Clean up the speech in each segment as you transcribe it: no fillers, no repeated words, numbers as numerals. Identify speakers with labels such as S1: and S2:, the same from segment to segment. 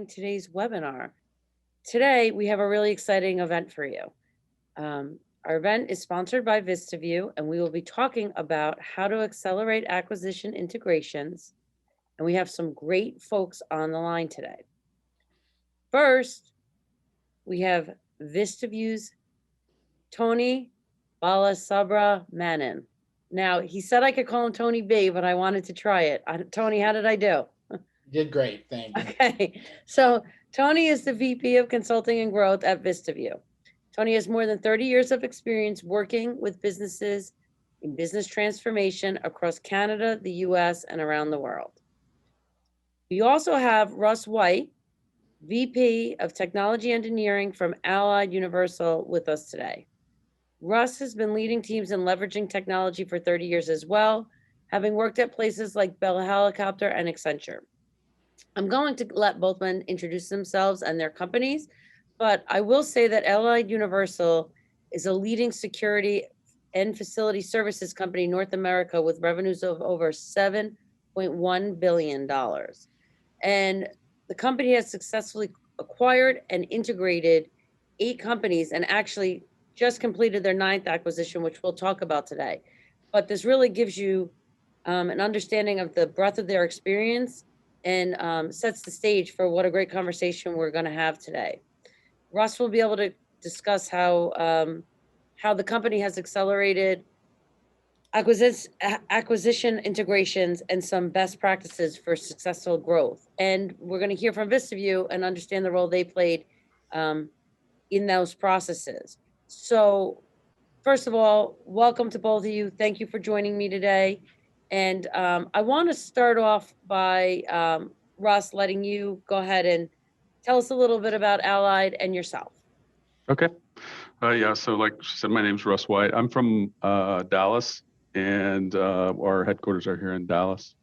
S1: joining today's webinar. Today, we have a really exciting event for you. Our event is sponsored by VistaVu, and we will be talking about how to accelerate acquisition integrations. And we have some great folks on the line today. First, we have VistaVu's Tony Balasubramanian. Now, he said I could call him Tony B, but I wanted to try it. Tony, how did I do?
S2: Did great, thanks.
S1: Okay, so Tony is the VP of Consulting and Growth at VistaVu. Tony has more than 30 years of experience working with businesses in business transformation across Canada, the US, and around the world. We also have Russ White, VP of Technology Engineering from Allied Universal, with us today. Russ has been leading teams in leveraging technology for 30 years as well, having worked at places like Bell Helicopter and Accenture. I'm going to let both men introduce themselves and their companies, but I will say that Allied Universal is a leading security and facility services company in North America with revenues of over $7.1 billion. And the company has successfully acquired and integrated 8 companies and actually just completed their 9th acquisition, which we'll talk about today. But this really gives you an understanding of the breadth of their experience and sets the stage for what a great conversation we're going to have today. Russ will be able to discuss how the company has accelerated acquisition integrations and some best practices for successful growth. And we're going to hear from VistaVu and understand the role they played in those processes. So first of all, welcome to both of you. Thank you for joining me today. And I want to start off by Russ, letting you go ahead and tell us a little bit about Allied and yourself.
S3: Okay. Yeah, so like she said, my name's Russ White. I'm from Dallas, and our headquarters are here in Dallas.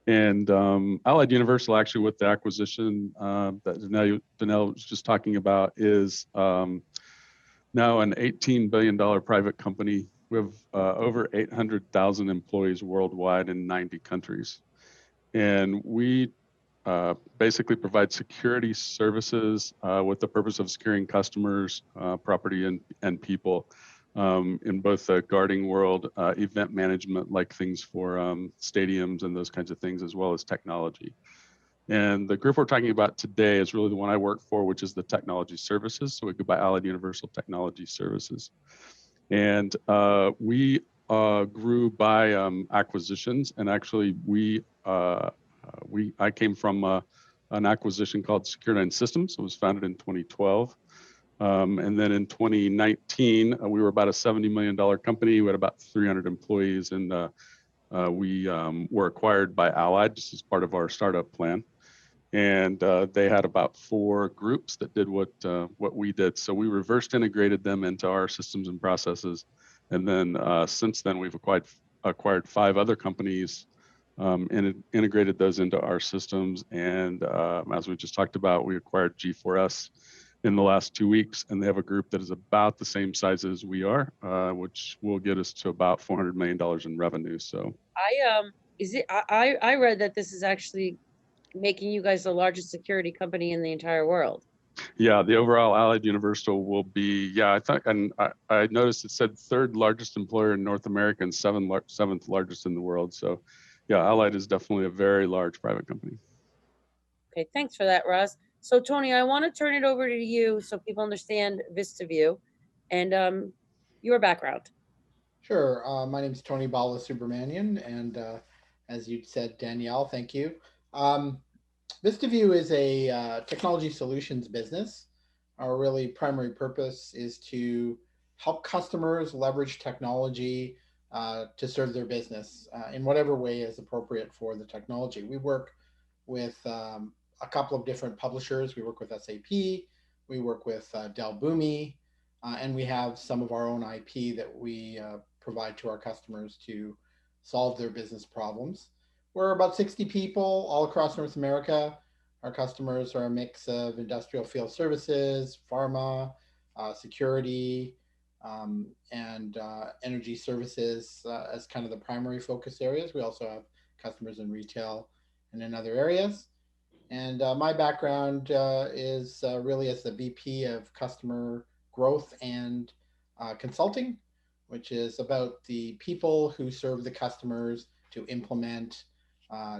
S3: And Allied Universal, actually, with the acquisition that Danelle was just talking about, is now an $18 billion private company. We have over 800,000 employees worldwide in 90 countries. And we basically provide security services with the purpose of securing customers, property, and people in both the guarding world, event management, like things for stadiums and those kinds of things, as well as technology. And the group we're talking about today is really the one I work for, which is the technology services. So we go by Allied Universal Technology Services. And we grew by acquisitions. And actually, I came from an acquisition called Secure9 Systems. It was founded in 2012. And then in 2019, we were about a $70 million company. We had about 300 employees, and we were acquired by Allied just as part of our startup plan. And they had about 4 groups that did what we did. So we reversed integrated them into our systems and processes. And then since then, we've acquired 5 other companies and integrated those into our systems. And as we just talked about, we acquired G4S in the last 2 weeks, and they have a group that is about the same size as we are, which will get us to about $400 million in revenue. So
S1: I read that this is actually making you guys the largest security company in the entire world.
S3: Yeah, the overall Allied Universal will be, I thought, and I noticed it said 3rd largest employer in North America and 7th largest in the world. So yeah, Allied is definitely a very large private company.
S1: Okay, thanks for that, Russ. So Tony, I want to turn it over to you so people understand VistaVu and your background.
S2: Sure. My name is Tony Balasubramanian, and as you said, Danielle, thank you. VistaVu is a technology solutions business. Our really primary purpose is to help customers leverage technology to serve their business in whatever way is appropriate for the technology. We work with a couple of different publishers. We work with SAP, we work with Dell Boomi, and we have some of our own IP that we provide to our customers to solve their business problems. We're about 60 people all across North America. Our customers are a mix of industrial field services, pharma, security, and energy services as kind of the primary focus areas. We also have customers in retail and in other areas. And my background is really as the VP of Customer Growth and Consulting, which is about the people who serve the customers to implement,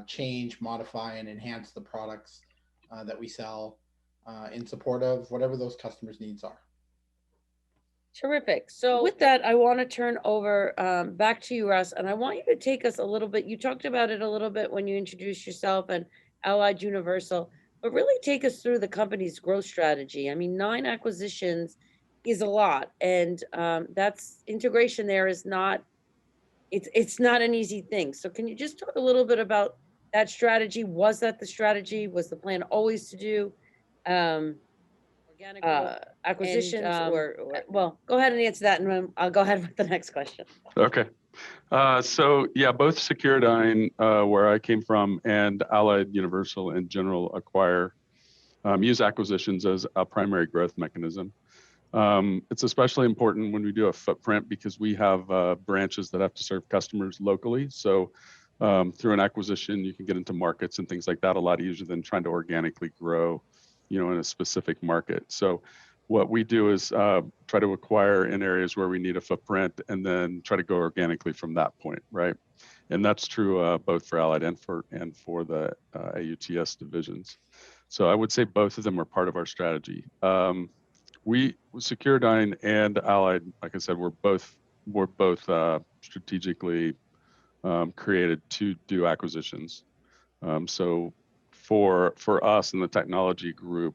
S2: change, modify, and enhance the products that we sell in support of whatever those customers' needs are.
S1: Terrific. So with that, I want to turn over back to you, Russ, and I want you to take us a little bit. You talked about it a little bit when you introduced yourself and Allied Universal, but really take us through the company's growth strategy. I mean, 9 acquisitions is a lot, and that's integration there is not, it's not an easy thing. So can you just talk a little bit about that strategy? Was that the strategy? Was the plan always to do organic acquisitions, or well, go ahead and answer that, and then I'll go ahead with the next question.
S3: Okay. So yeah, both Securidyne, where I came from, and Allied Universal in general use acquisitions as a primary growth mechanism. It's especially important when we do a footprint because we have branches that have to serve customers locally. So through an acquisition, you can get into markets and things like that a lot easier than trying to organically grow, in a specific market. So what we do is try to acquire in areas where we need a footprint and then try to go organically from that point, right? And that's true both for Allied and for the AUTS divisions. So I would say both of them are part of our strategy. Securidyne and Allied, like I said, we're both strategically created to do acquisitions. So for us in the technology group,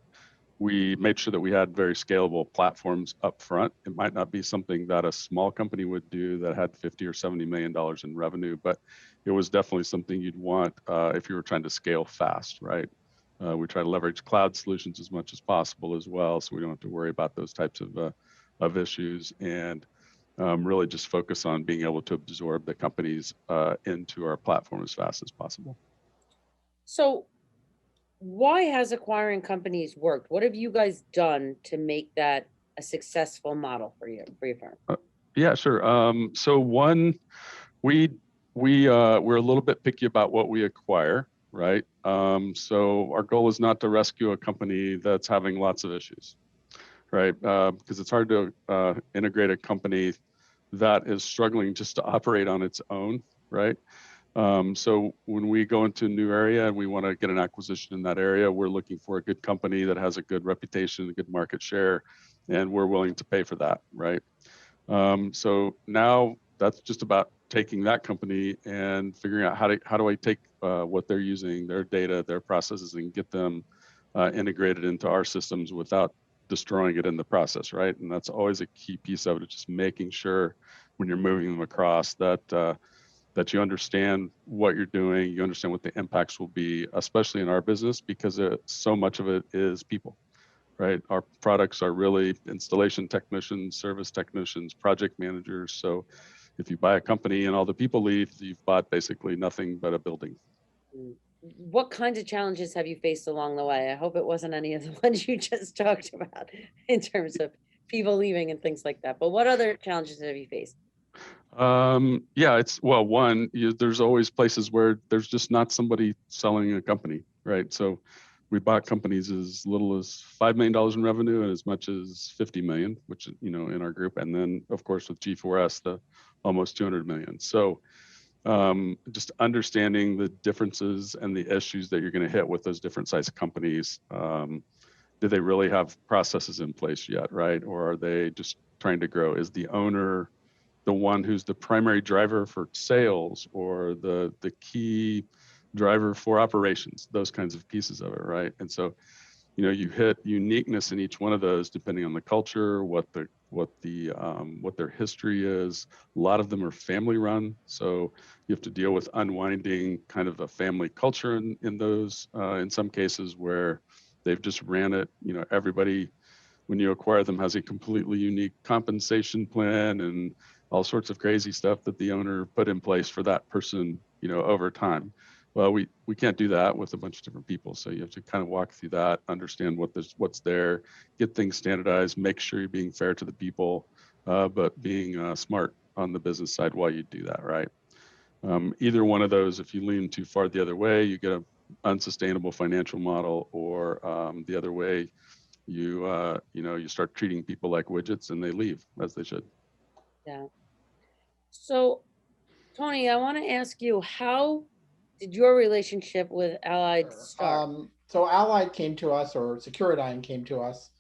S3: we made sure that we had very scalable platforms up front. It might not be something that a small company would do that had 50 or $70 million in revenue, but it was definitely something you'd want if you were trying to scale fast, right? We try to leverage cloud solutions as much as possible as well, so we don't have to worry about those types of issues, and really just focus on being able to absorb the companies into our platform as fast as possible.
S1: So why has acquiring companies worked? What have you guys done to make that a successful model for your firm?
S3: Yeah, sure. So one, we're a little bit picky about what we acquire, right? So our goal is not to rescue a company that's having lots of issues, right? Because it's hard to integrate a company that is struggling just to operate on its own, right? So when we go into a new area and we want to get an acquisition in that area, we're looking for a good company that has a good reputation, a good market share, and we're willing to pay for that, right? So now that's just about taking that company and figuring out how do I take what they're using, their data, their processes, and get them integrated into our systems without destroying it in the process, right? And that's always a key piece of it, just making sure when you're moving them across that you understand what you're doing, you understand what the impacts will be, especially in our business, because so much of it is people, right? Our products are really installation technicians, service technicians, project managers. So if you buy a company and all the people leave, you've bought basically nothing but a building.
S1: What kinds of challenges have you faced along the way? I hope it wasn't any of the ones you just talked about in terms of people leaving and things like that. But what other challenges have you faced?
S3: Yeah, there's always places where there's just not somebody selling a company, right? So we bought companies as little as $5 million in revenue and as much as 50 million, which, in our group. And then of course with G4S, the almost 200 million. So just understanding the differences and the issues that you're going to hit with those different size companies. Do they really have processes in place yet, right? Or are they just trying to grow? Is the owner the one who's the primary driver for sales or the key driver for operations, those kinds of pieces of it, right? And so, you hit uniqueness in each one of those depending on the culture, what their history is. A lot of them are family run, so you have to deal with unwinding kind of a family culture in those. In some cases where they've just ran it, everybody when you acquire them has a completely unique compensation plan and all sorts of crazy stuff that the owner put in place for that person, over time. Well, we can't do that with a bunch of different people. So you have to kind of walk through that, understand what's there, get things standardized, make sure you're being fair to the people, but being smart on the business side while you do that, right? Either one of those, if you lean too far the other way, you get unsustainable financial model, or the other way, you start treating people like widgets and they leave, as they should.
S1: Yeah. So, Tony, I want to ask you, how did your relationship with Allied
S2: Sure.
S1: start?
S2: So Allied came to us, or Securidyne came to us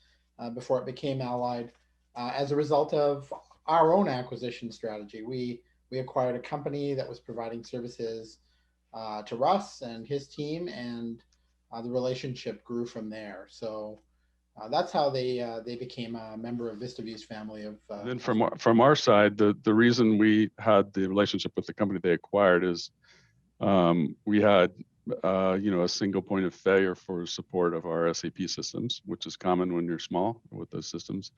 S2: before it became Allied, as a result of our own acquisition strategy. We acquired a company that was providing services to Russ and his team, and the relationship grew from there. So that's how they became a member of VistaVu's family of.
S3: Then from our side, the reason we had the relationship with the company they acquired is we had a single point of failure for support of our SAP systems, which is common when you're small with those systems.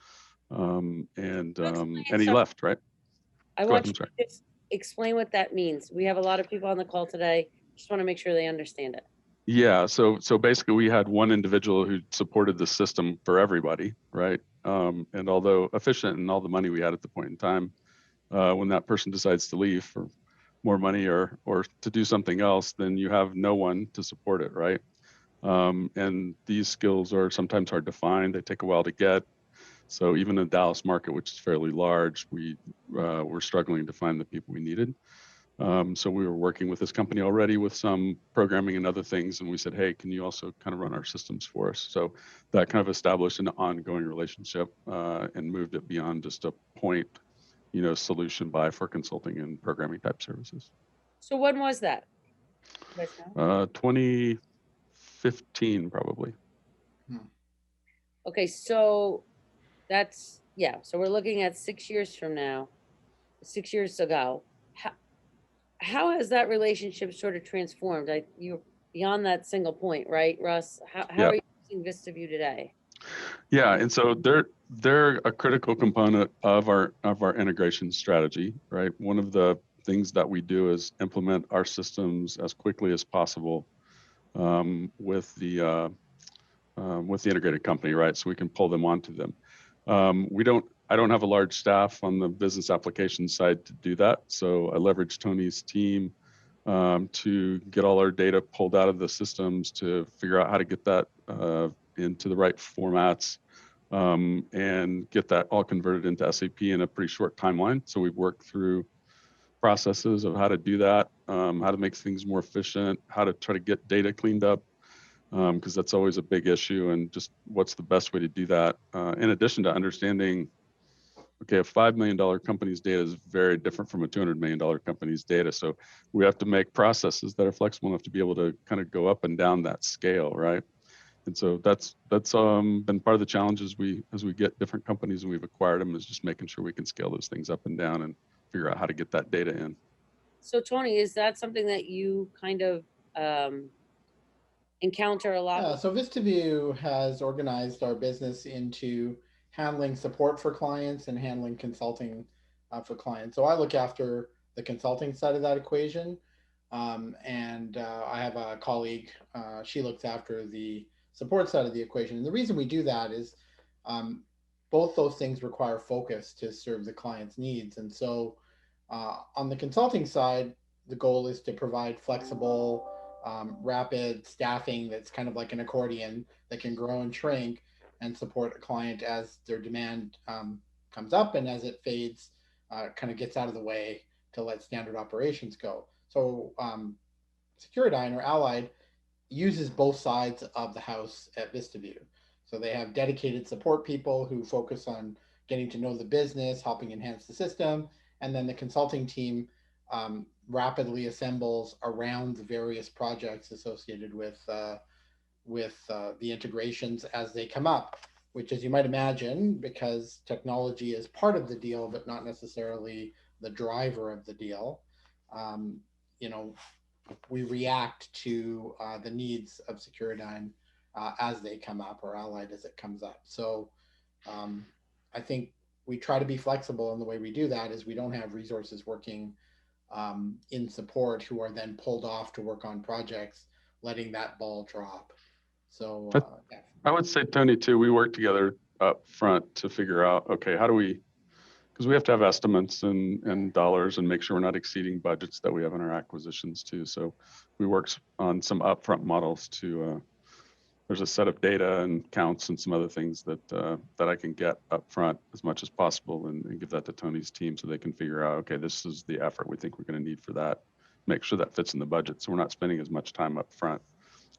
S3: And he left, right?
S1: I
S3: Go
S1: want
S3: ahead,
S1: you to just explain what that means. We have a lot of people on the call today. Just want to make sure they understand it.
S3: Yeah, so basically we had one individual who supported the system for everybody, right? And although efficient and all the money we had at the point in time, when that person decides to leave for more money or to do something else, then you have no one to support it, right? And these skills are sometimes hard to find. They take a while to get. So even in the Dallas market, which is fairly large, we were struggling to find the people we needed. So we were working with this company already with some programming and other things, and we said, hey, can you also kind of run our systems for us? So that kind of established an ongoing relationship and moved it beyond just a point, solution buy for consulting and programming type services.
S1: So when was that?
S3: 2015 probably.
S1: Okay, so that's, so we're looking at 6 years from now, 6 years ago. How has that relationship sort of transformed? You're beyond that single point, right, Russ? How are you using VistaVu today?
S3: Yeah, and so they're a critical component of our integration strategy, right? One of the things that we do is implement our systems as quickly as possible with the integrated company, right? So we can pull them onto them. I don't have a large staff on the business application side to do that. So I leverage Tony's team to get all our data pulled out of the systems, to figure out how to get that into the right formats and get that all converted into SAP in a pretty short timeline. So we've worked through processes of how to do that, how to make things more efficient, how to try to get data cleaned up, because that's always a big issue, and just what's the best way to do that. In addition to understanding, okay, a $5 million company's data is very different from a $200 million company's data. So we have to make processes that are flexible enough to be able to kind of go up and down that scale, right? And so that's been part of the challenges as we get different companies and we've acquired them, is just making sure we can scale those things up and down and figure out how to get that data in.
S1: So Tony, is that something that you kind of encounter a lot?
S2: Yeah, so VistaVu has organized our business into handling support for clients and handling consulting for clients. So I look after the consulting side of that equation. And I have a colleague, she looks after the support side of the equation. And the reason we do that is both those things require focus to serve the client's needs. And so on the consulting side, the goal is to provide flexible, rapid staffing that's kind of like an accordion that can grow and shrink and support a client as their demand comes up, and as it fades, kind of gets out of the way to let standard operations go. So Securidyne or Allied uses both sides of the house at VistaVu. So they have dedicated support people who focus on getting to know the business, helping enhance the system, and then the consulting team rapidly assembles around the various projects associated with the integrations as they come up, which, as you might imagine, because technology is part of the deal but not necessarily the driver of the deal, we react to the needs of Securidyne as they come up, or Allied as it comes up. So I think we try to be flexible, and the way we do that is we don't have resources working in support who are then pulled off to work on projects, letting that ball drop. So
S3: I would say, Tony, too, we work together up front to figure out, okay, how do we because we have to have estimates and dollars and make sure we're not exceeding budgets that we have in our acquisitions too. So we work on some upfront models to, there's a set of data and counts and some other things that that I can get upfront as much as possible and give that to Tony's team so they can figure out, okay, this is the effort we think we're going to need for that. Make sure that fits in the budget. So we're not spending as much time up front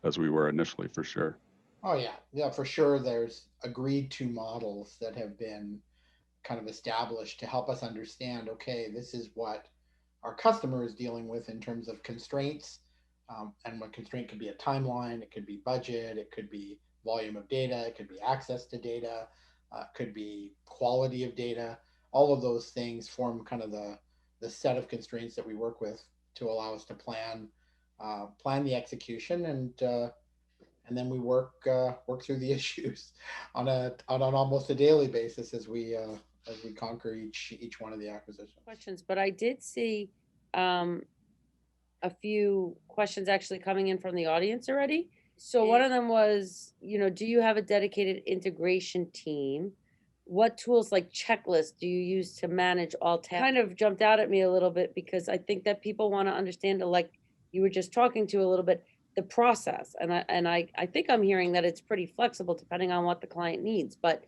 S3: as we were initially, for sure.
S2: Oh yeah, yeah, for sure. There's agreed to models that have been kind of established to help us understand, okay, this is what our customer is dealing with in terms of constraints. And what constraint could be a timeline, it could be budget, it could be volume of data, it could be access to data, it could be quality of data. All of those things form kind of the set of constraints that we work with to allow us to plan the execution, and then we work through the issues on an almost a daily basis as we conquer each one of the acquisitions.
S1: Questions, but I did see a few questions actually coming in from the audience already. So one of them was, do you have a dedicated integration team? What tools like checklists do you use to manage all tasks? Kind of jumped out at me a little bit because I think that people want to understand, like you were just talking to a little bit, the process. And I think I'm hearing that it's pretty flexible depending on what the client needs. But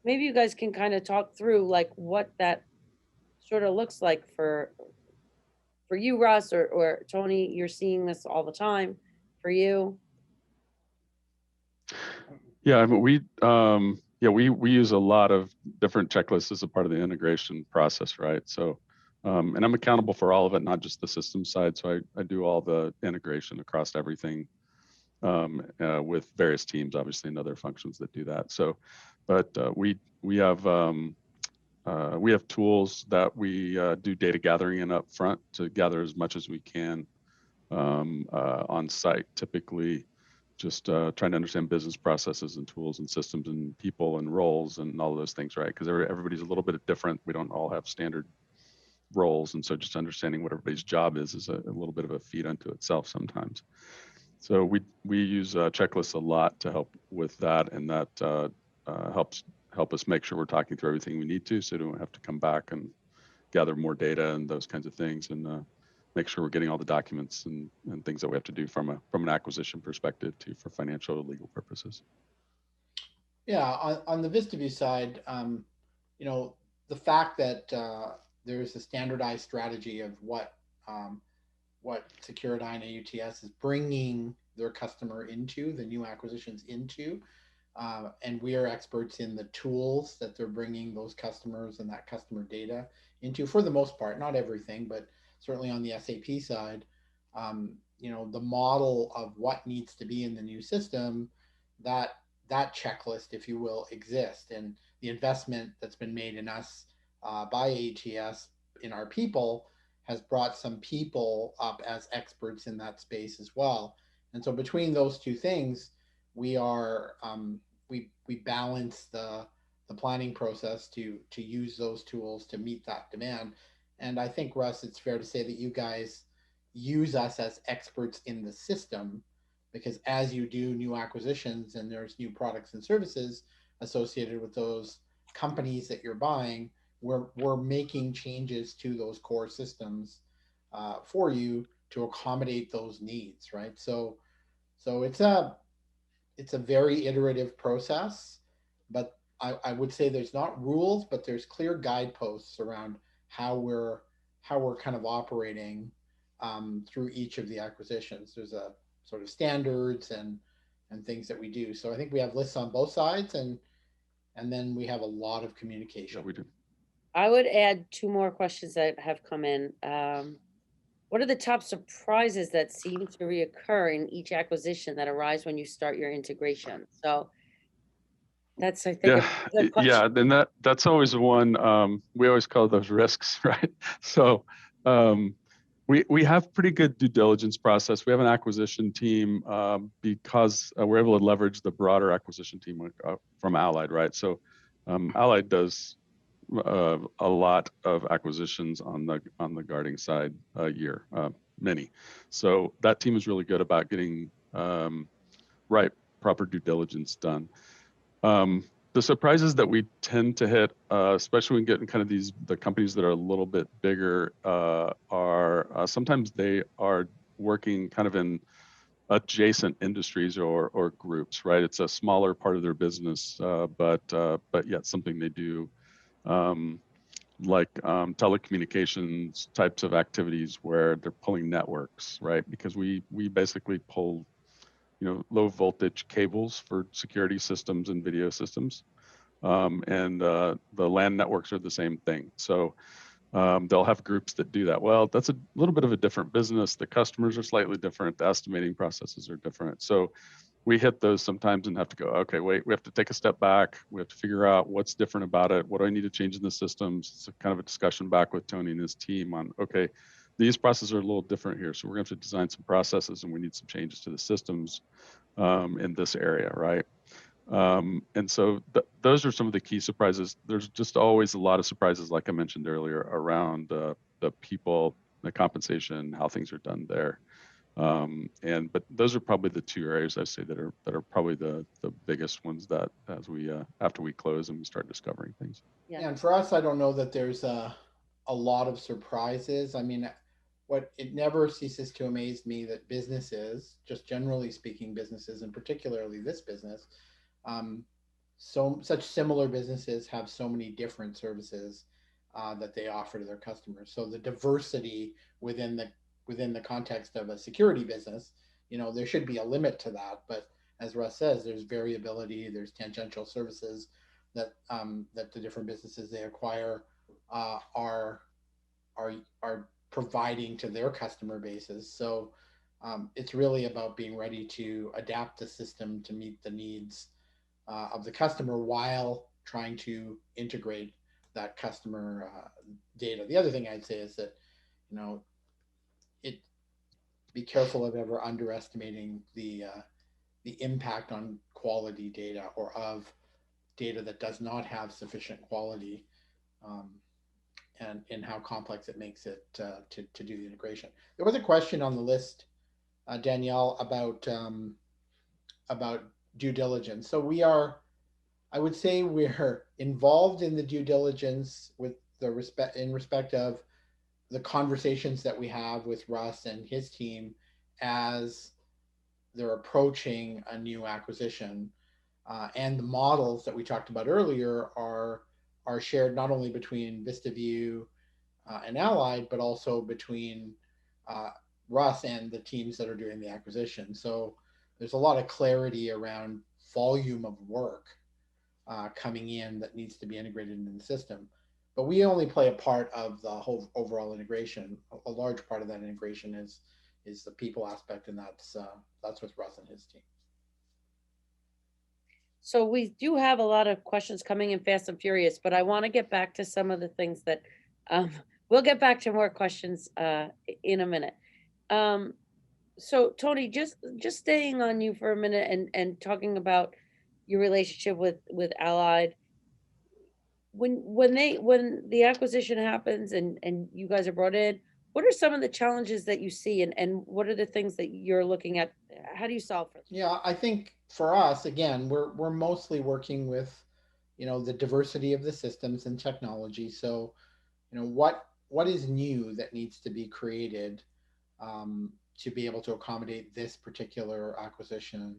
S1: maybe you guys can kind of talk through like what that sort of looks like for you, Russ, or Tony. You're seeing this all the time. For you?
S3: Yeah, I mean, we use a lot of different checklists as a part of the integration process, right? So, and I'm accountable for all of it, not just the system side. So I do all the integration across everything with various teams, obviously, and other functions that do that. So, but we have tools that we do data gathering in up front to gather as much as we can on site, typically just trying to understand business processes and tools and systems and people and roles and all of those things, right? Because everybody's a little bit different. We don't all have standard roles. And so just understanding what everybody's job is a little bit of a feat unto itself sometimes. So we use checklists a lot to help with that, and that help us make sure we're talking through everything we need to, so we don't have to come back and gather more data and those kinds of things, and make sure we're getting all the documents and things that we have to do from an acquisition perspective too, for financial or legal purposes.
S2: Yeah, on the VistaVu side, the fact that there's a standardized strategy of what Securidyne AUTS is bringing their customer into, the new acquisitions into, and we are experts in the tools that they're bringing those customers and that customer data into, for the most part, not everything, but certainly on the SAP side. The model of what needs to be in the new system, that checklist, if you will, exists, and the investment that's been made in us by ATS in our people has brought some people up as experts in that space as well. And so between those two things, we are we balance the planning process to use those tools to meet that demand. And I think, Russ, it's fair to say that you guys use us as experts in the system, because as you do new acquisitions and there's new products and services associated with those companies that you're buying, we're making changes to those core systems for you to accommodate those needs, right? So it's a very iterative process, but I would say there's not rules, but there's clear guideposts around how we're kind of operating through each of the acquisitions. There's a sort of standards and things that we do. So I think we have lists on both sides, and then we have a lot of communication.
S3: Yeah, we do.
S1: I would add two more questions that have come in. What are the top surprises that seem to reoccur in each acquisition that arise when you start your integration? So that's, I think, a good question.
S3: Yeah, then that's always one. We always call those risks, right? So we have pretty good due diligence process. We have an acquisition team because we're able to leverage the broader acquisition team from Allied, right? So Allied does a lot of acquisitions on the guarding side a year, many. So that team is really good about getting proper due diligence done. The surprises that we tend to hit, especially when getting kind of the companies that are a little bit bigger, are sometimes they are working kind of in adjacent industries or groups, right? It's a smaller part of their business, but yet something they do, like telecommunications types of activities where they're pulling networks, right? Because we basically pull, low voltage cables for security systems and video systems. And the LAN networks are the same thing. So they'll have groups that do that. Well, that's a little bit of a different business. The customers are slightly different. The estimating processes are different. So we hit those sometimes and have to go, okay, wait, we have to take a step back. We have to figure out what's different about it. What do I need to change in the systems? It's a kind of a discussion back with Tony and his team on, okay, these processes are a little different here. So we're going to have to design some processes and we need some changes to the systems in this area, right? And so those are some of the key surprises. There's just always a lot of surprises, like I mentioned earlier, around the people, the compensation, how things are done there. But those are probably the two areas I say that are probably the biggest ones that as we after we close and we start discovering things.
S2: Yeah, and for us, I don't know that there's a lot of surprises. I mean, what it never ceases to amaze me that businesses, just generally speaking, businesses, and particularly this business, um, such similar businesses have so many different services that they offer to their customers. So the diversity within the context of a security business, there should be a limit to that. But as Russ says, there's variability, there's tangential services that the different businesses they acquire are are providing to their customer bases. So it's really about being ready to adapt the system to meet the needs of the customer while trying to integrate that customer data. The other thing I'd say is that you know it be careful of ever underestimating the impact on quality data or of data that does not have sufficient quality, um, and how complex it makes it to do the integration. There was a question on the list, Danielle, about due diligence. So I would say we're involved in the due diligence with the respect of the conversations that we have with Russ and his team as they're approaching a new acquisition. And the models that we talked about earlier are shared not only between VistaVu and Allied, but also between uh, Russ and the teams that are doing the acquisition. So there's a lot of clarity around volume of work coming in that needs to be integrated into the system. But we only play a part of the whole overall integration. A large part of that integration is the people aspect, and that's with Russ and his team.
S1: So we do have a lot of questions coming in fast and furious, but I want to get back to some of the things that um, we'll get back to more questions in a minute. So Tony, just staying on you for a minute and talking about your relationship with Allied. When the acquisition happens and you guys are brought in, what are some of the challenges that you see and what are the things that you're looking at? How do you solve for them?
S2: Yeah, I think for us, again, we're mostly working with, the diversity of the systems and technology. So, what is new that needs to be created to be able to accommodate this particular acquisition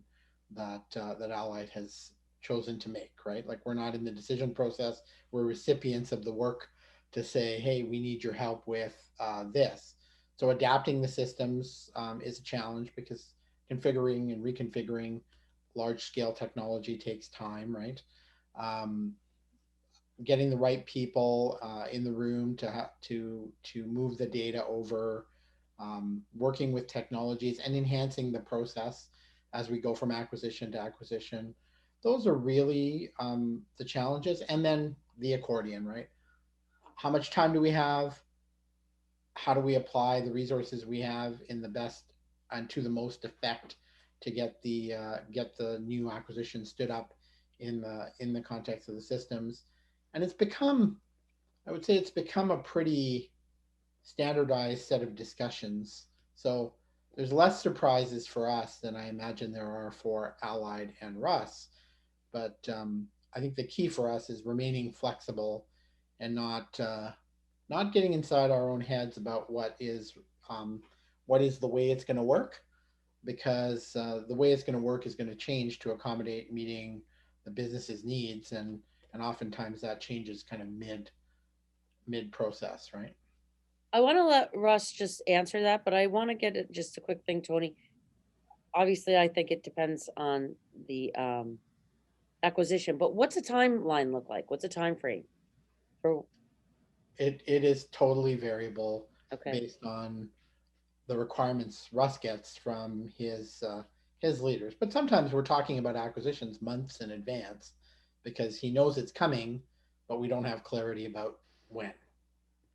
S2: that Allied has chosen to make, right? Like we're not in the decision process; we're recipients of the work to say, "Hey, we need your help with this." So adapting the systems is a challenge because configuring and reconfiguring large scale technology takes time, right? Um, Getting the right people in the room to move the data over, working with technologies and enhancing the process as we go from acquisition to acquisition. Those are really the challenges, and then the accordion, right? How much time do we have? How do we apply the resources we have in the best and to the most effect to get the new acquisition stood up in the context of the systems? And I would say it's become a pretty standardized set of discussions. So there's less surprises for us than I imagine there are for Allied and Russ. But I think the key for us is remaining flexible and not getting inside our own heads about what is the way it's going to work, because the way it's going to work is going to change to accommodate meeting the business's needs, and oftentimes that changes kind of mid process, right?
S1: I want to let Russ just answer that, but I want to get it just a quick thing, Tony. Obviously, I think it depends on the acquisition, but what's a timeline look like? What's a time frame for,
S2: It is totally variable
S1: okay,
S2: based on the requirements Russ gets from his leaders. But sometimes we're talking about acquisitions months in advance because he knows it's coming, but we don't have clarity about when,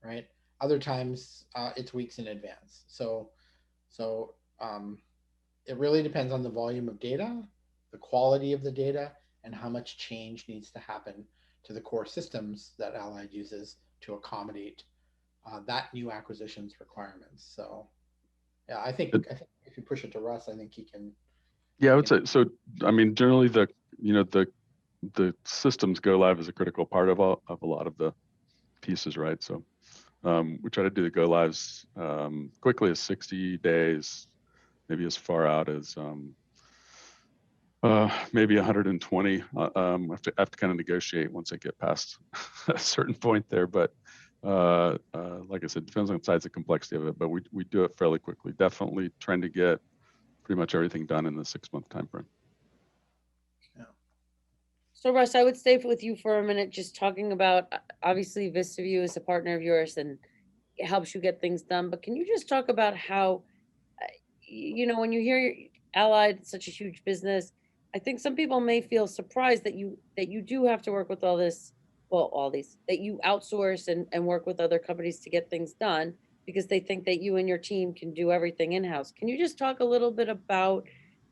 S2: right? Other times it's weeks in advance. So it really depends on the volume of data, the quality of the data, and how much change needs to happen to the core systems that Allied uses to accommodate that new acquisition's requirements. So yeah, I think if you push it to Russ, I think he can.
S3: Yeah, I
S2: He
S3: would
S2: can.
S3: say so. I mean, generally the systems go live is a critical part of a lot of the pieces, right? So we try to do the go lives quickly as 60 days, maybe as far out as maybe 120. I have to kind of negotiate once I get past a certain point there, but like I said, it depends on the size and complexity of it, but we do it fairly quickly. Definitely trying to get pretty much everything done in the 6-month time frame.
S2: Yeah.
S1: so Russ, I would stay with you for a minute, just talking about, obviously VistaVu is a partner of yours and it helps you get things done, but can you just talk about how, when you hear Allied, such a huge business, I think some people may feel surprised that you do have to work with all this, well, all these, that you outsource and work with other companies to get things done because they think that you and your team can do everything in-house. Can you just talk a little bit about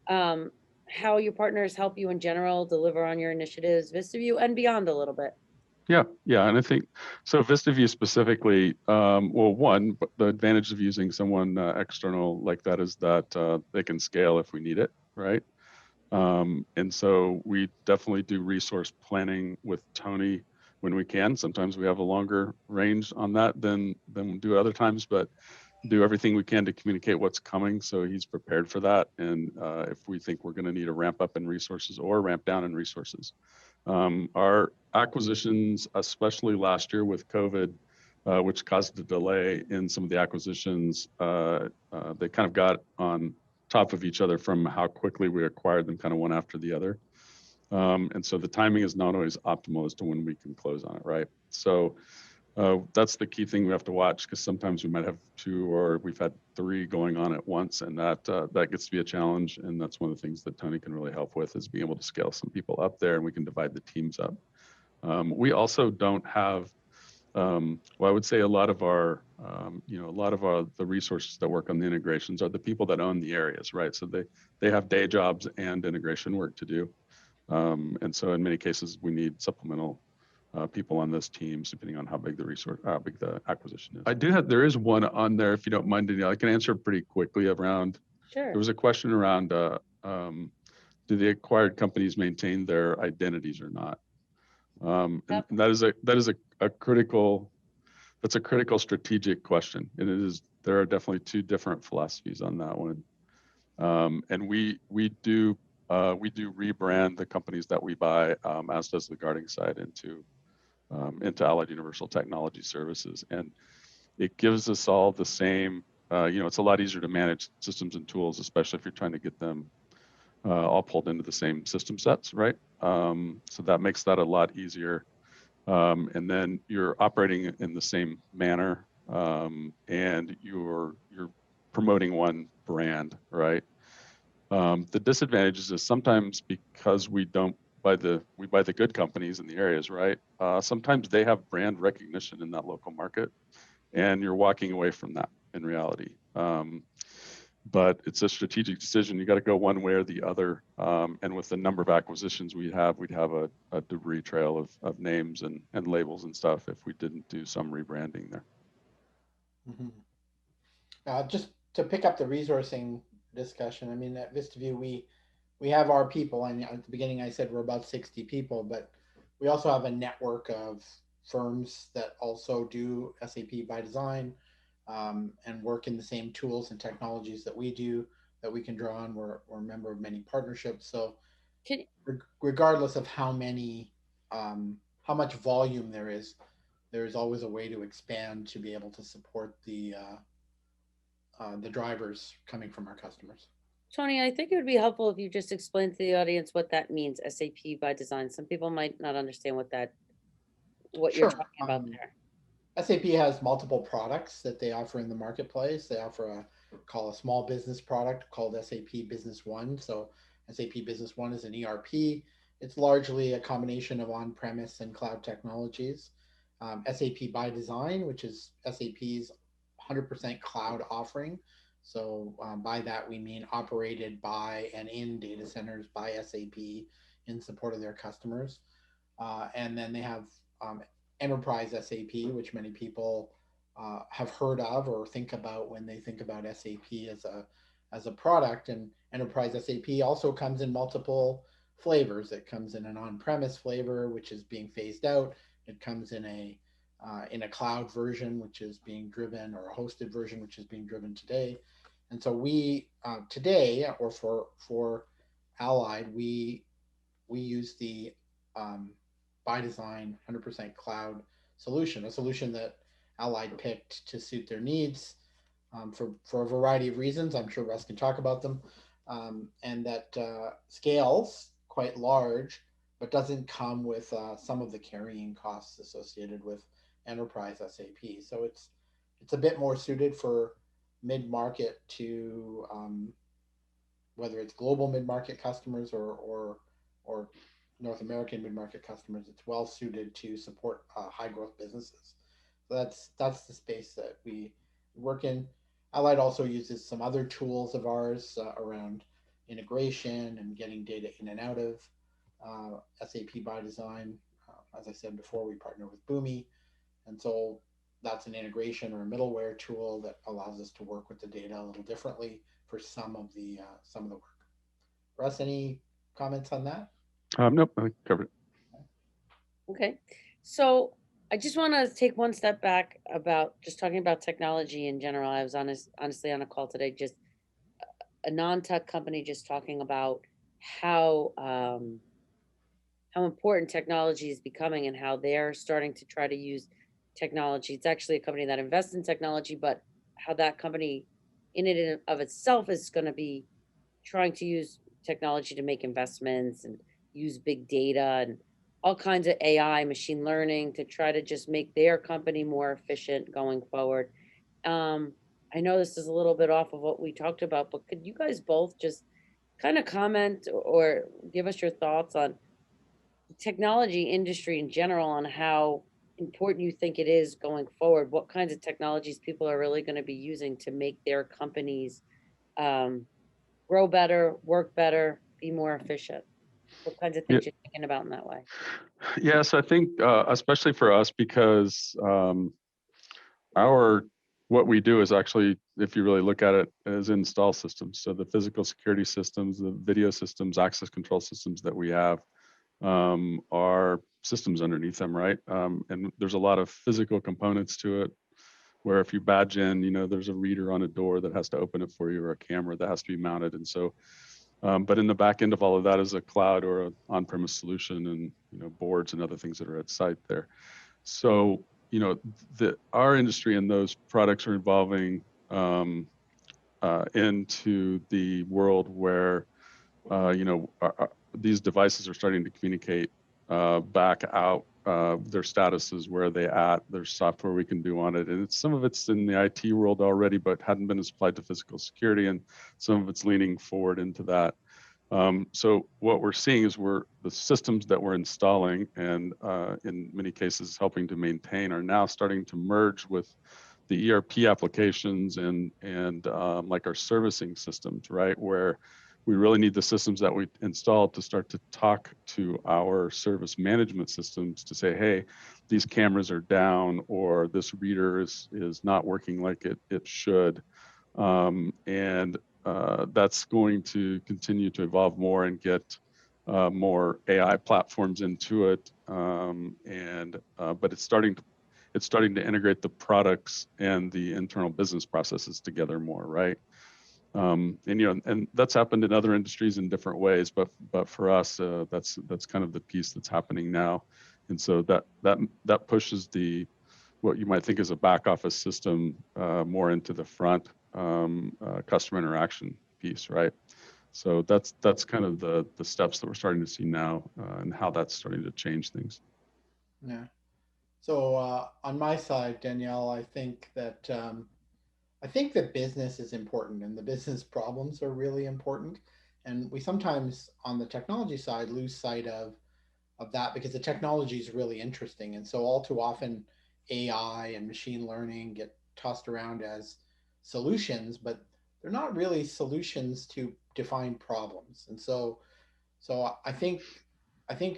S1: um, how your partners help you in general deliver on your initiatives, VistaVu and beyond a little bit?
S3: Yeah, and I think so. VistaVu specifically, well, one, the advantage of using someone external like that is that they can scale if we need it, right? And so we definitely do resource planning with Tony when we can. Sometimes we have a longer range on that than we do other times, but do everything we can to communicate what's coming so he's prepared for that. And if we think we're going to need a ramp up in resources or ramp down in resources. Our acquisitions, especially last year with COVID, which caused a delay in some of the acquisitions, they kind of got on top of each other from how quickly we acquired them, kind of one after the other. And so the timing is not always optimal as to when we can close on it, right? So that's the key thing we have to watch, because sometimes we might have 2 or we've had 3 going on at once, and that gets to be a challenge. And that's one of the things that Tony can really help with, is being able to scale some people up there, and we can divide the teams up. We also don't have, well, I would say a lot of the resources that work on the integrations are the people that own the areas, right? So they have day jobs and integration work to do. And so in many cases, we need supplemental people on those teams, depending on how big the acquisition is. There is one on there, if you don't mind, Danielle. I can answer pretty quickly around.
S1: Sure.
S3: There was a question around, do the acquired companies maintain their identities or not? And that is a critical, that's a critical strategic question. And there are definitely 2 different philosophies on that one. And we do rebrand the companies that we buy, as does the guarding side, into Allied Universal Technology Services. And it gives us all the same, it's a lot easier to manage systems and tools, especially if you're trying to get them all pulled into the same system sets, right? So that makes that a lot easier. And then you're operating in the same manner, and you're promoting one brand, right? The disadvantages is sometimes, because we buy the good companies in the areas, right? Sometimes they have brand recognition in that local market, and you're walking away from that in reality. But it's a strategic decision. You got to go one way or the other. And with the number of acquisitions we'd have a debris trail of names and labels and stuff if we didn't do some rebranding there.
S2: Mm-hmm. Just to pick up the resourcing discussion, I mean, at VistaVu, we have our people, and at the beginning I said we're about 60 people, but we also have a network of firms that also do SAP by design, and work in the same tools and technologies that we do, that we can draw on. We're a member of many partnerships. So
S1: Can,
S2: regardless of how much volume there is always a way to expand to be able to support the drivers coming from our customers.
S1: Tony, I think it would be helpful if you just explain to the audience what that means, SAP by design. Some people might not understand what you're
S2: Sure.
S1: talking about there.
S2: SAP has multiple products that they offer in the marketplace. They offer a small business product called SAP Business One. So SAP Business One is an ERP. It's largely a combination of on-premise and cloud technologies. SAP by Design, which is SAP's 100% cloud offering. So by that we mean operated by and in data centers by SAP in support of their customers. And then they have enterprise SAP, which many people have heard of or think about when they think about SAP as a product. And enterprise SAP also comes in multiple flavors. It comes in an on-premise flavor, which is being phased out. It comes in a cloud version, which is being driven, or a hosted version, which is being driven today. And so we today, or for Allied, we use the by design 100% cloud solution, a solution that Allied picked to suit their needs, for a variety of reasons. I'm sure Russ can talk about them, and that scales quite large, but doesn't come with some of the carrying costs associated with enterprise SAP. So it's a bit more suited for mid-market to whether it's global mid-market customers or North American mid-market customers. It's well suited to support high growth businesses. So that's the space that we work in. Allied also uses some other tools of ours around integration and getting data in and out of SAP by design. As I said before, we partner with Boomi, and so that's an integration or a middleware tool that allows us to work with the data a little differently for some of the work. Russ, any comments on that?
S3: Nope, I think covered it.
S1: Okay, so I just want to take one step back about just talking about technology in general. I was honestly on a call today, just a non-tech company, just talking about how important technology is becoming and how they're starting to try to use technology. It's actually a company that invests in technology, but how that company in and of itself is going to be trying to use technology to make investments and use big data and all kinds of AI, machine learning, to try to just make their company more efficient going forward. I know this is a little bit off of what we talked about, but could you guys both just kind of comment or give us your thoughts on the technology industry in general, on how important you think it is going forward? What kinds of technologies people are really going to be using to make their companies grow better, work better, be more efficient? What kinds of
S3: Yeah,
S1: things you're thinking about in that way?
S3: yes, I think especially for us, because what we do is actually, if you really look at it, is install systems. So the physical security systems, the video systems, access control systems that we have are systems underneath them, right? And there's a lot of physical components to it, where if you badge in, there's a reader on a door that has to open it for you, or a camera that has to be mounted. And so, but in the back end of all of that is a cloud or an on-premise solution, and boards and other things that are at site there. So our industry and those products are evolving into the world where these devices are starting to communicate back out their statuses, where they at. There's software we can do on it, and some of it's in the IT world already, but hadn't been applied to physical security, and some of it's leaning forward into that. So what we're seeing is the systems that we're installing and in many cases helping to maintain are now starting to merge with the ERP applications and like our servicing systems, right? Where we really need the systems that we installed to start to talk to our service management systems to say, hey, these cameras are down, or this reader is not working like it should. And that's going to continue to evolve more and get more AI platforms into it, but it's starting to integrate the products and the internal business processes together more, right? And that's happened in other industries in different ways, but for us, that's kind of the piece that's happening now, and so that pushes what you might think is a back office system more into the front customer interaction piece, right? So that's kind of the steps that we're starting to see now, and how that's starting to change things.
S2: Yeah. So on my side, Danielle, I think that business is important and the business problems are really important. And we sometimes on the technology side lose sight of that because the technology is really interesting. And so all too often AI and machine learning get tossed around as solutions, but they're not really solutions to define problems. And so I think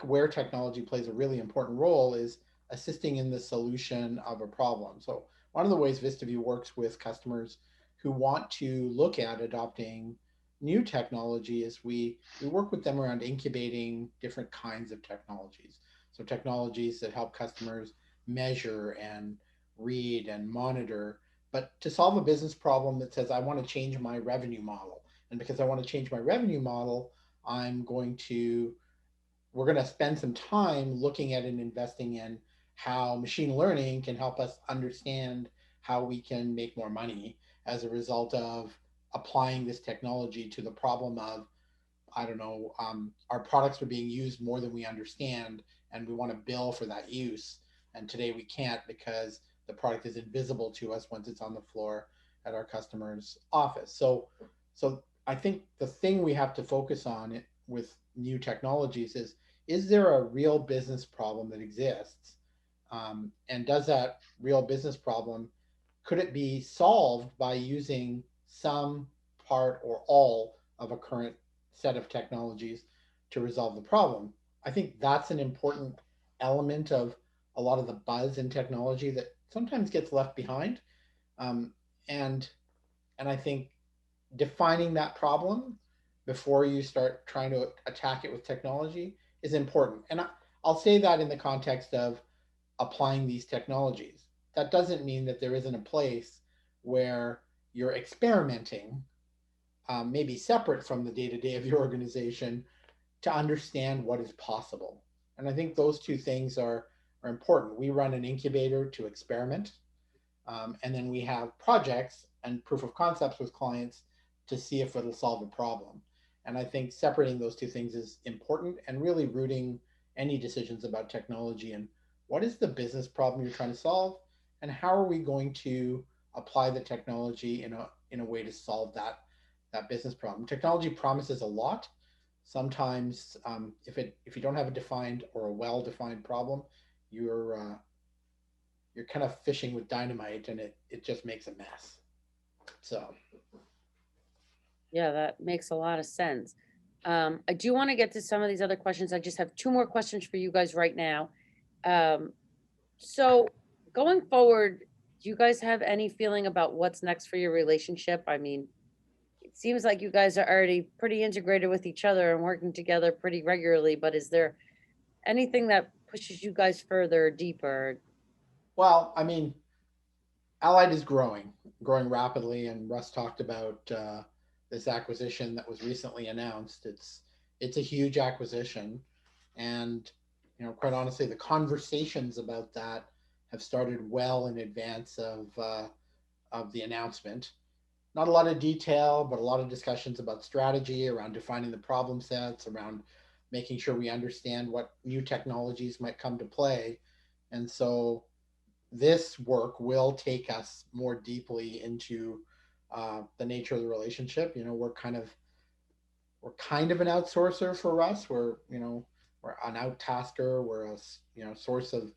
S2: where technology plays a really important role is assisting in the solution of a problem. So one of the ways VistaVu works with customers who want to look at adopting new technology is we work with them around incubating different kinds of technologies. So technologies that help customers measure and read and monitor, but to solve a business problem that says, I want to change my revenue model. And because I want to change my revenue model, I'm going to we're going to spend some time looking at and investing in how machine learning can help us understand how we can make more money as a result of applying this technology to the problem of, I don't know, our products are being used more than we understand, and we want to bill for that use. And today we can't because the product is invisible to us once it's on the floor at our customer's office. So I think the thing we have to focus on with new technologies is there a real business problem that exists? And does that real business problem, could it be solved by using some part or all of a current set of technologies to resolve the problem? I think that's an important element of a lot of the buzz in technology that sometimes gets left behind. Um, and and I think defining that problem before you start trying to attack it with technology is important. And I'll say that in the context of applying these technologies. That doesn't mean that there isn't a place where you're experimenting, maybe separate from the day to day of your organization, to understand what is possible. And I think those two things are important. We run an incubator to experiment, and then we have projects and proof of concepts with clients to see if it'll solve a problem. And I think separating those two things is important and really rooting any decisions about technology and what is the business problem you're trying to solve and how are we going to apply the technology in a way to solve that business problem. Technology promises a lot. Sometimes if you don't have a defined or a well-defined problem, you're uh, you're kind of fishing with dynamite and it just makes a mess. So
S1: Yeah, that makes a lot of sense. I do want to get to some of these other questions. I just have two more questions for you guys right now. Um, so going forward, do you guys have any feeling about what's next for your relationship? I mean, it seems like you guys are already pretty integrated with each other and working together pretty regularly, but is there anything that pushes you guys further, deeper?
S2: well, I mean, Allied is growing rapidly, and Russ talked about this acquisition that was recently announced. It's a huge acquisition, and quite honestly, the conversations about that have started well in advance of the announcement. Not a lot of detail, but a lot of discussions about strategy around defining the problem sets, around making sure we understand what new technologies might come to play. And so this work will take us more deeply into the nature of the relationship. We're kind of an outsourcer for us. We're an outtasker. We're a source of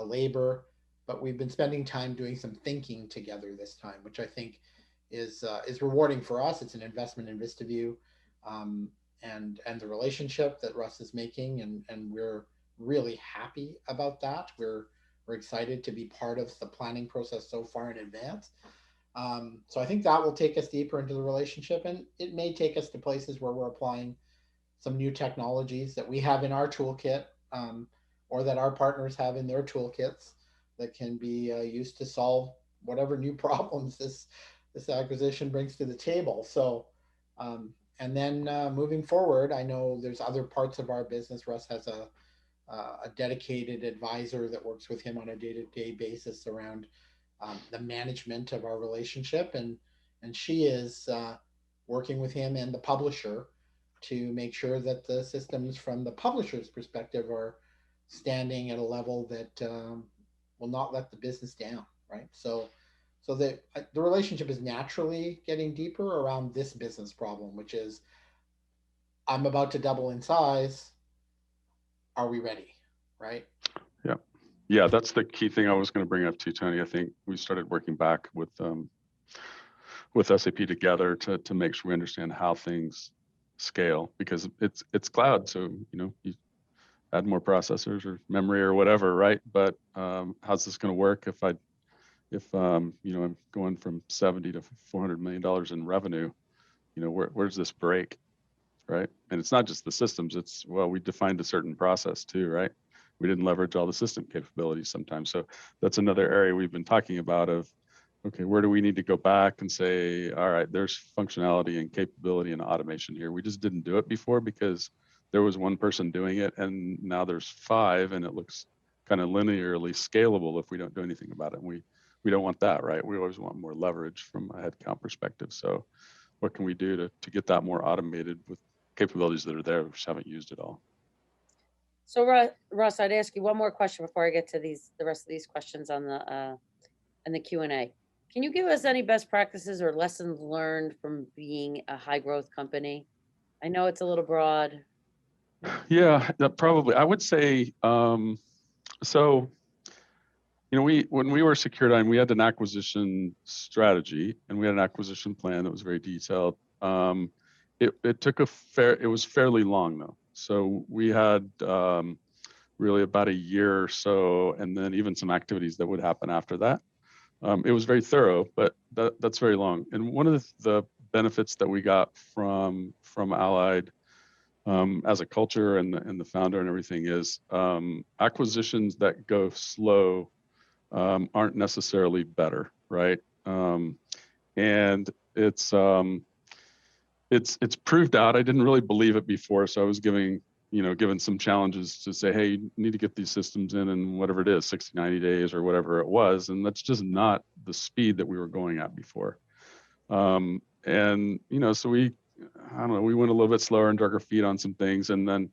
S2: labor, but we've been spending time doing some thinking together this time, which I think is rewarding for us. It's an investment in VistaVu, and the relationship that Russ is making, and we're really happy about that. We're excited to be part of the planning process so far in advance. So I think that will take us deeper into the relationship, and it may take us to places where we're applying some new technologies that we have in our toolkit, or that our partners have in their toolkits that can be used to solve whatever new problems this acquisition brings to the table. So, and then moving forward, I know there's other parts of our business. Russ has a dedicated advisor that works with him on a day-to-day basis around the management of our relationship, and she is working with him and the publisher to make sure that the systems from the publisher's perspective are standing at a level that will not let the business down, right? So the relationship is naturally getting deeper around this business problem, which is I'm about to double in size. Are we ready? Right?
S3: Yeah. Yeah, that's the key thing I was going to bring up too, Tony. I think we started working back with SAP together to make sure we understand how things scale, because it's cloud. So, you add more processors or memory or whatever, right? But how's this going to work if I'm going from 70 to $400 million in revenue? Where's this break, right? And it's not just the systems. It's, well, we defined a certain process too, right? We didn't leverage all the system capabilities sometimes. So that's another area we've been talking about of, okay, where do we need to go back and say, all right, there's functionality and capability and automation here. We just didn't do it before because there was one person doing it, and now there's 5, and it looks kind of linearly scalable if we don't do anything about it. And we don't want that, right? We always want more leverage from a headcount perspective. So what can we do to get that more automated with capabilities that are there, we just haven't used it all?
S1: So Russ, I'd ask you one more question before I get to the rest of these questions on the Q&A. Can you give us any best practices or lessons learned from being a high growth company? I know it's a little broad.
S3: Yeah, probably. I would say, so, when we were Security, we had an acquisition strategy and we had an acquisition plan that was very detailed. It was fairly long though. So we had really about a year or so, and then even some activities that would happen after that. It was very thorough, but that's very long. And one of the benefits that we got from Allied as a culture and the founder and everything is acquisitions that go slow aren't necessarily better, right? And it's proved out. I didn't really believe it before, so I was given some challenges to say, hey, you need to get these systems in whatever it is, 60, 90 days or whatever it was. And that's just not the speed that we were going at before. So we went a little bit slower and drug our feet on some things. And then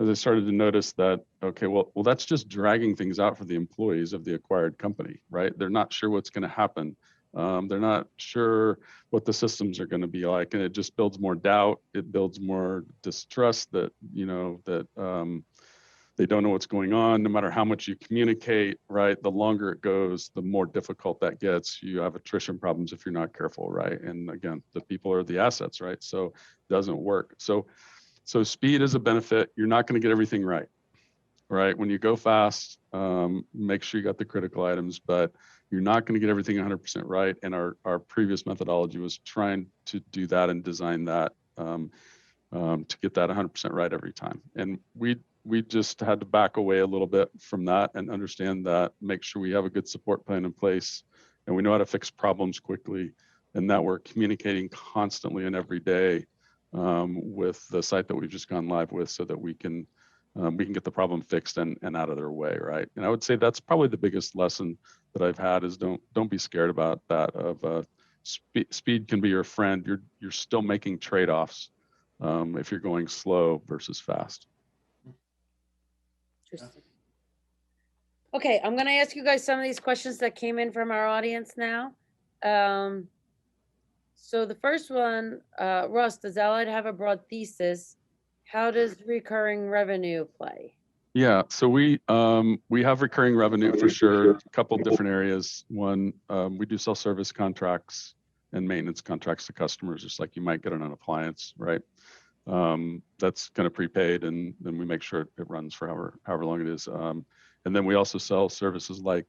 S3: as I started to notice that, okay, well, that's just dragging things out for the employees of the acquired company, right? They're not sure what's going to happen. They're not sure what the systems are going to be like, and it just builds more doubt. It builds more distrust that they don't know what's going on. No matter how much you communicate, right? The longer it goes, the more difficult that gets. You have attrition problems if you're not careful, right? And again, the people are the assets, right? So it doesn't work. So speed is a benefit. You're not going to get everything right. Right? When you go fast, make sure you got the critical items, but you're not going to get everything 100% right. And our previous methodology was trying to do that and design that to get that 100% right every time. And we just had to back away a little bit from that and understand that, make sure we have a good support plan in place and we know how to fix problems quickly, and that we're communicating constantly and every day with the site that we've just gone live with, so that we can get the problem fixed and out of their way, right? And I would say that's probably the biggest lesson that I've had is don't be scared about that. Of speed can be your friend. You're still making trade-offs if you're going slow versus fast.
S1: Interesting. Okay, I'm going to ask you guys some of these questions that came in from our audience now. So the first one, Russ, does Allied have a broad thesis? How does recurring revenue play?
S3: Yeah, so we have recurring revenue for sure. A couple different areas. One, we do sell service contracts and maintenance contracts to customers, just like you might get on an appliance, right? That's kind of prepaid, and then we make sure it runs for however long it is. And then we also sell services like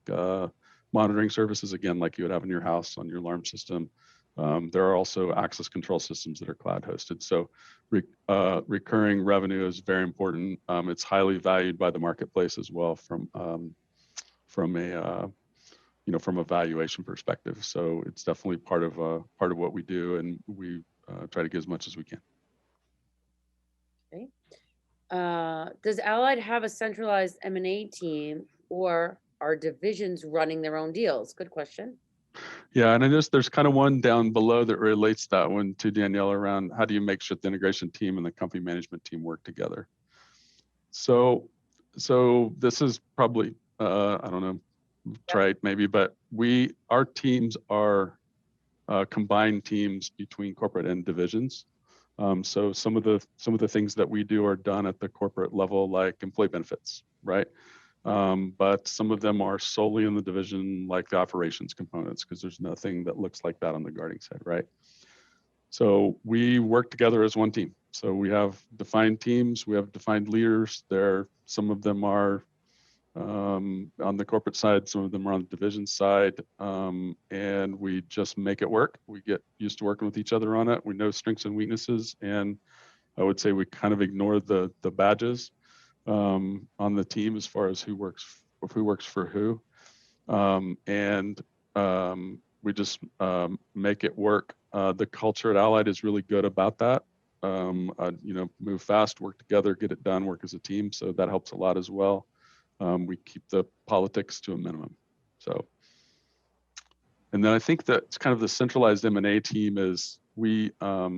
S3: monitoring services, again, like you would have in your house on your alarm system. There are also access control systems that are cloud hosted. So recurring revenue is very important. It's highly valued by the marketplace as well from a from a valuation perspective. So it's definitely part of what we do, and we try to get as much as we can.
S1: Okay. Does Allied have a centralized M&A team, or are divisions running their own deals? Good question.
S3: Yeah, and I noticed there's kind of one down below that relates that one to Danielle around how do you make sure the integration team and the company management team work together. So this is probably I don't know, trite maybe, but our teams are combined teams between corporate and divisions. So some of the things that we do are done at the corporate level, like employee benefits, right? But some of them are solely in the division, like the operations components, because there's nothing that looks like that on the guarding side, right? So we work together as one team. So we have defined teams, we have defined leaders. Some of them are on the corporate side, some of them are on the division side, and we just make it work. We get used to working with each other on it. We know strengths and weaknesses, and I would say we kind of ignore the badges on the team as far as who works for who, and we just make it work. The culture at Allied is really good about that. Move fast, work together, get it done, work as a team. So that helps a lot as well. We keep the politics to a minimum. So, and then I think that kind of the centralized M&A team is we have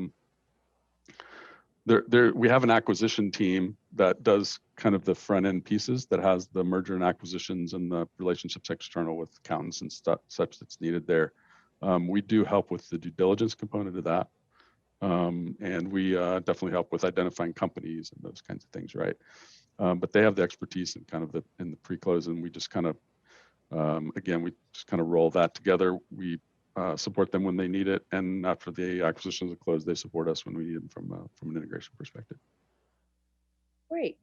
S3: an acquisition team that does kind of the front end pieces, that has the merger and acquisitions and the relationships external with accountants and such that's needed there. We do help with the due diligence component of that. And we definitely help with identifying companies and those kinds of things, right? But they have the expertise in kind of in the pre-close, and we just kind of, we just kind of roll that together. We support them when they need it, and after the acquisitions are closed, they support us when we need them from an integration perspective.
S1: Great.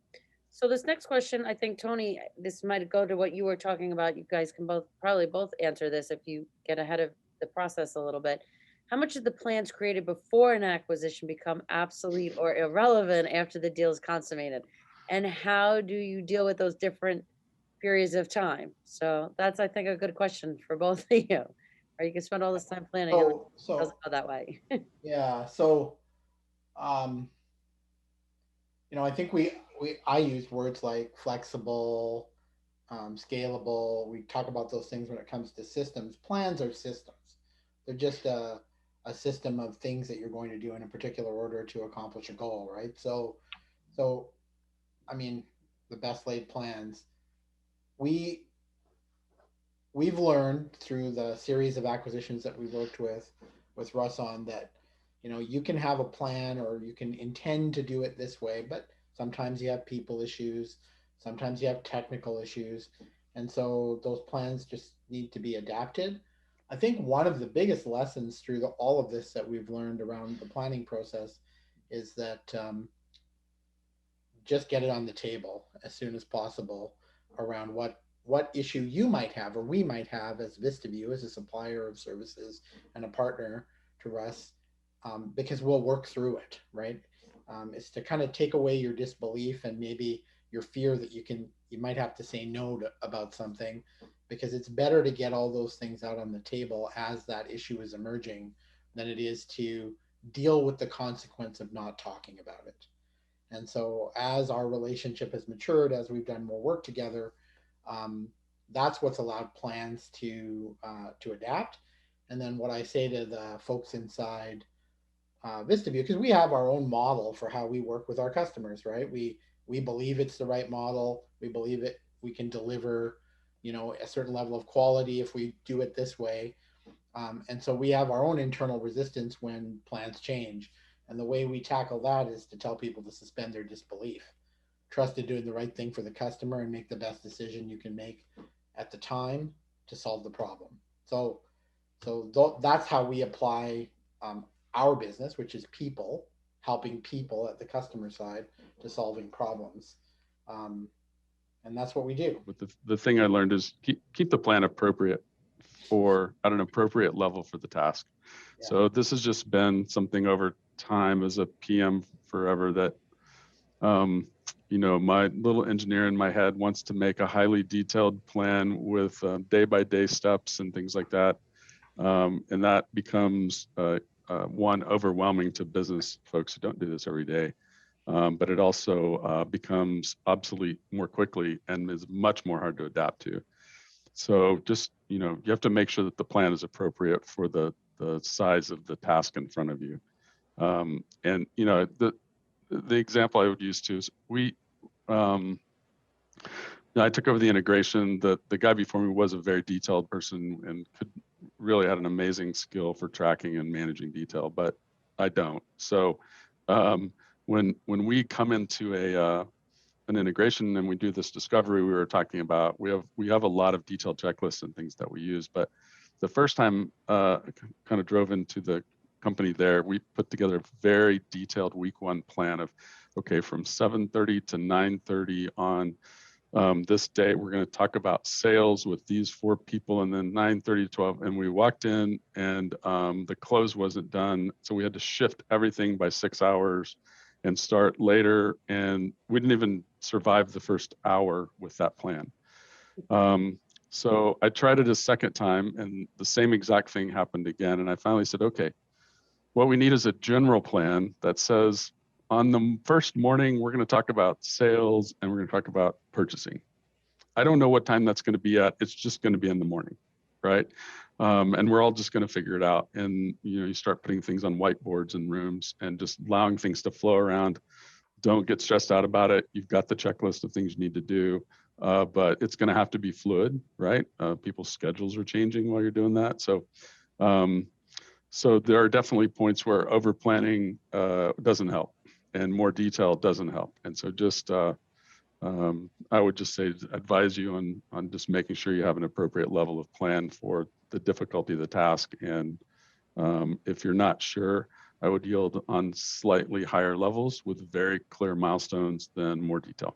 S1: So this next question, I think, Tony, this might go to what you were talking about. You guys can probably both answer this if you get ahead of the process a little bit. How much of the plans created before an acquisition become obsolete or irrelevant after the deal is consummated? And how do you deal with those different periods of time? So that's, I think, a good question for both of you. Or you can spend all this time planning. It doesn't go that way.
S2: Yeah. So, I think I used words like flexible, scalable. We talk about those things when it comes to systems. Plans are systems. They're just a system of things that you're going to do in a particular order to accomplish a goal, right? So, I mean, the best laid plans. We've learned through the series of acquisitions that we worked with Russ on that, you can have a plan or you can intend to do it this way, but sometimes you have people issues, sometimes you have technical issues, and so those plans just need to be adapted. I think one of the biggest lessons through all of this that we've learned around the planning process is that just get it on the table as soon as possible around what issue you might have or we might have as VistaVu, as a supplier of services and a partner to Russ, because we'll work through it, right? It's to kind of take away your disbelief and maybe your fear that you might have to say no about something, because it's better to get all those things out on the table as that issue is emerging than it is to deal with the consequence of not talking about it. And so as our relationship has matured, as we've done more work together, that's what's allowed plans to adapt. And then what I say to the folks inside VistaVu, because we have our own model for how we work with our customers, right? We believe it's the right model. We believe we can deliver, a certain level of quality if we do it this way. And so we have our own internal resistance when plans change. And the way we tackle that is to tell people to suspend their disbelief. Trust in doing the right thing for the customer and make the best decision you can make at the time to solve the problem. So that's how we apply our business, which is people, helping people at the customer side to solving problems. And that's what we do.
S3: But the thing I learned is keep the plan appropriate. or at an appropriate level for the task.
S2: Yeah.
S3: So this has just been something over time as a PM forever that, you know, my little engineer in my head wants to make a highly detailed plan with day-by-day steps and things like that. And that becomes one, overwhelming to business folks who don't do this every day. But it also becomes obsolete more quickly and is much more hard to adapt to. So just, you know, you have to make sure that the plan is appropriate for the size of the task in front of you. And, you know, the example I would use too is I took over the integration. The guy before me was a very detailed person and really had an amazing skill for tracking and managing detail, but I don't. So when we come into an integration and we do this discovery we were talking about, we have a lot of detailed checklists and things that we use. But the first time I kind of drove into the company there, we put together a very detailed week 1 plan of, okay, from 7:30 to 9:30 on this day, we're going to talk about sales with these 4 people, and then 9:30 to 12. And we walked in and the close wasn't done. So we had to shift everything by 6 hours and start later. And we didn't even survive the first hour with that plan. So I tried it a second time and the same exact thing happened again. And I finally said, okay, what we need is a general plan that says, on the first morning, we're going to talk about sales and we're going to talk about purchasing. I don't know what time that's going to be at. It's just going to be in the morning, right? And we're all just going to figure it out. And you know, you start putting things on whiteboards in rooms and just allowing things to flow around. Don't get stressed out about it. You've got the checklist of things you need to do, but it's going to have to be fluid, right? People's schedules are changing while you're doing that. So, so there are definitely points where over planning doesn't help, and more detail doesn't help. And so just, I would just say, advise you on just making sure you have an appropriate level of plan for the difficulty of the task. And if you're not sure, I would yield on slightly higher levels with very clear milestones than more detail.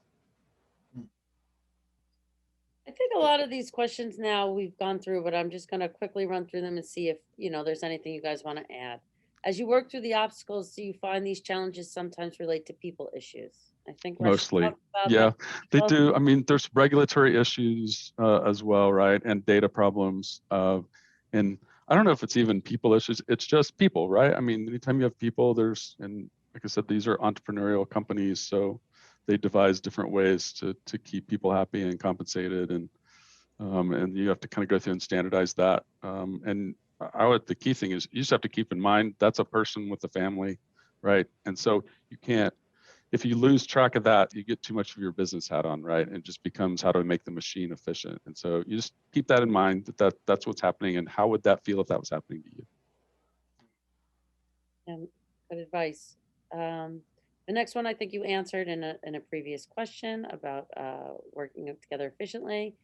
S1: I think a lot of these questions now we've gone through, but I'm just going to quickly run through them and see if, you know, there's anything you guys want to add. As you work through the obstacles, do you find these challenges sometimes relate to people issues? I think Rush
S3: Mostly,
S1: talked about
S3: yeah,
S1: that.
S3: they
S1: Well,
S3: do. I mean, there's regulatory issues as well, right? And data problems. And I don't know if it's even people issues. It's just people, right? I mean, anytime you have people, and like I said, these are entrepreneurial companies, so they devise different ways to keep people happy and compensated, and you have to kind of go through and standardize that. And the key thing is you just have to keep in mind that's a person with a family, right? And so you can't, if you lose track of that, you get too much of your business hat on, right? And it just becomes, how do we make the machine efficient? And so you just keep that in mind, that's what's happening, and how would that feel if that was happening to you?
S1: Good advice. The next one I think you answered in a previous question about working together efficiently.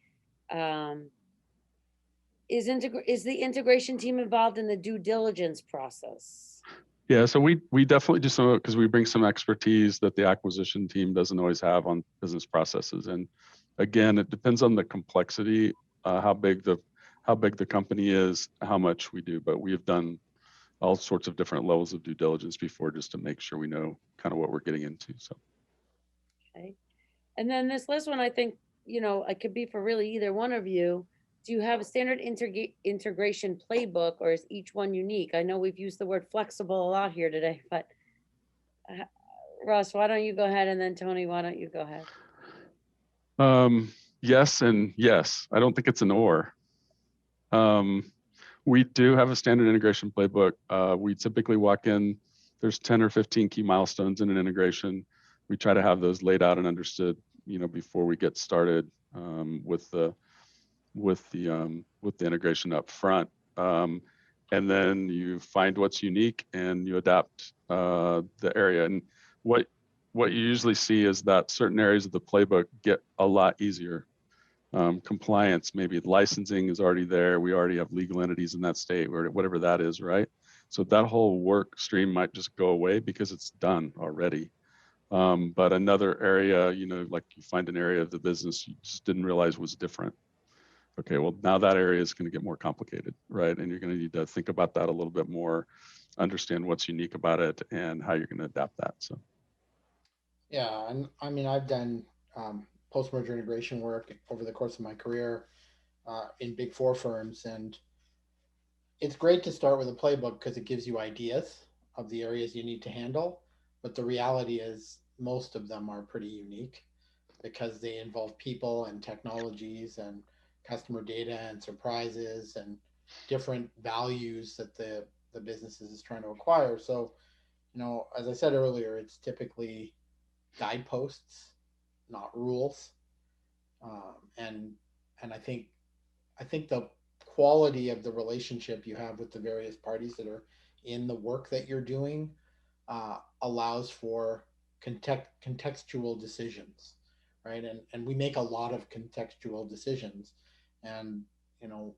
S1: Is the integration team involved in the due diligence process?
S3: Yeah, so we definitely do some, because we bring some expertise that the acquisition team doesn't always have on business processes. And again, it depends on the complexity, how big the company is, how much we do. But we have done all sorts of different levels of due diligence before, just to make sure we know kind of what we're getting into. So.
S1: Okay. And then this last one, I think, you know, it could be for really either one of you. Do you have a standard integration playbook, or is each one unique? I know we've used the word flexible a lot here today, but Russ, why don't you go ahead, and then Tony, why don't you go ahead?
S3: Yes and yes. I don't think it's an or. We do have a standard integration playbook. We typically walk in, there's 10 or 15 key milestones in an integration. We try to have those laid out and understood, you know, before we get started with the integration up front. And then you find what's unique and you adapt the area. And what you usually see is that certain areas of the playbook get a lot easier. Compliance, maybe licensing is already there. We already have legal entities in that state, or whatever that is, right? So that whole work stream might just go away because it's done already. But another area, you know, like you find an area of the business you just didn't realize was different. okay, well, now that area is going to get more complicated, right? And you're going to need to think about that a little bit more, understand what's unique about it and how you're going to adapt that. So,
S2: Yeah, and I mean, I've done post-merger integration work over the course of my career in Big Four firms, and it's great to start with a playbook because it gives you ideas of the areas you need to handle. But the reality is, most of them are pretty unique because they involve people and technologies and customer data and surprises and different values that the businesses is trying to acquire. So, as I said earlier, it's typically guideposts, not rules. And I think the quality of the relationship you have with the various parties that are in the work that you're doing allows for contextual decisions, right? And we make a lot of contextual decisions, and you know,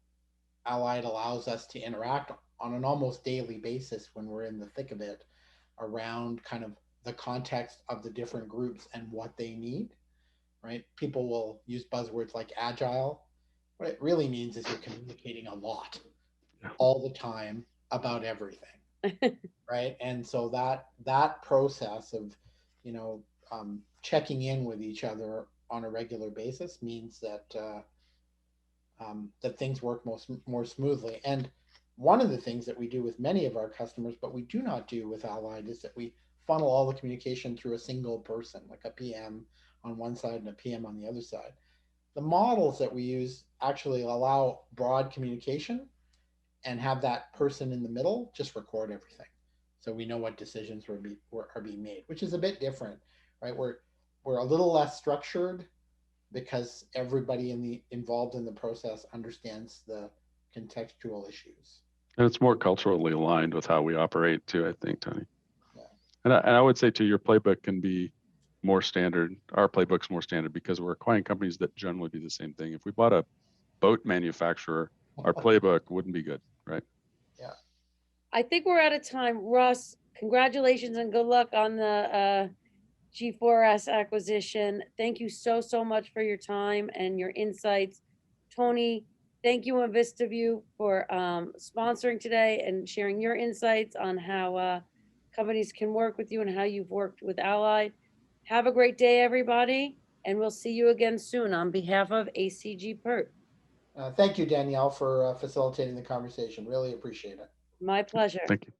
S2: Allied allows us to interact on an almost daily basis when we're in the thick of it around kind of the context of the different groups and what they need, right? People will use buzzwords like agile. What it really means is you're communicating a lot
S3: yeah.
S2: all the time about everything, right? And so that process of, checking in with each other on a regular basis means that things work more smoothly. And one of the things that we do with many of our customers, but we do not do with Allied, is that we funnel all the communication through a single person, like a PM on one side and a PM on the other side. The models that we use actually allow broad communication and have that person in the middle just record everything, so we know what decisions are being made, which is a bit different, right? We're a little less structured because everybody involved in the process understands the contextual issues.
S3: And it's more culturally aligned with how we operate too, I think, Tony.
S2: Yeah.
S3: And I would say too, your playbook can be more standard. Our playbook's more standard because we're acquiring companies that generally do the same thing. If we bought a boat manufacturer, our playbook wouldn't be good, right?
S2: Yeah.
S1: I think we're out of time. Russ, congratulations and good luck on the G4S acquisition. Thank you so, so much for your time and your insights. Tony, thank you and VistaVu for sponsoring today and sharing your insights on how companies can work with you and how you've worked with Allied. Have a great day, everybody, and we'll see you again soon on behalf of ACG PERT.
S2: Thank you, Danielle, for facilitating the conversation. Really appreciate it.
S1: My pleasure.
S3: Thank you.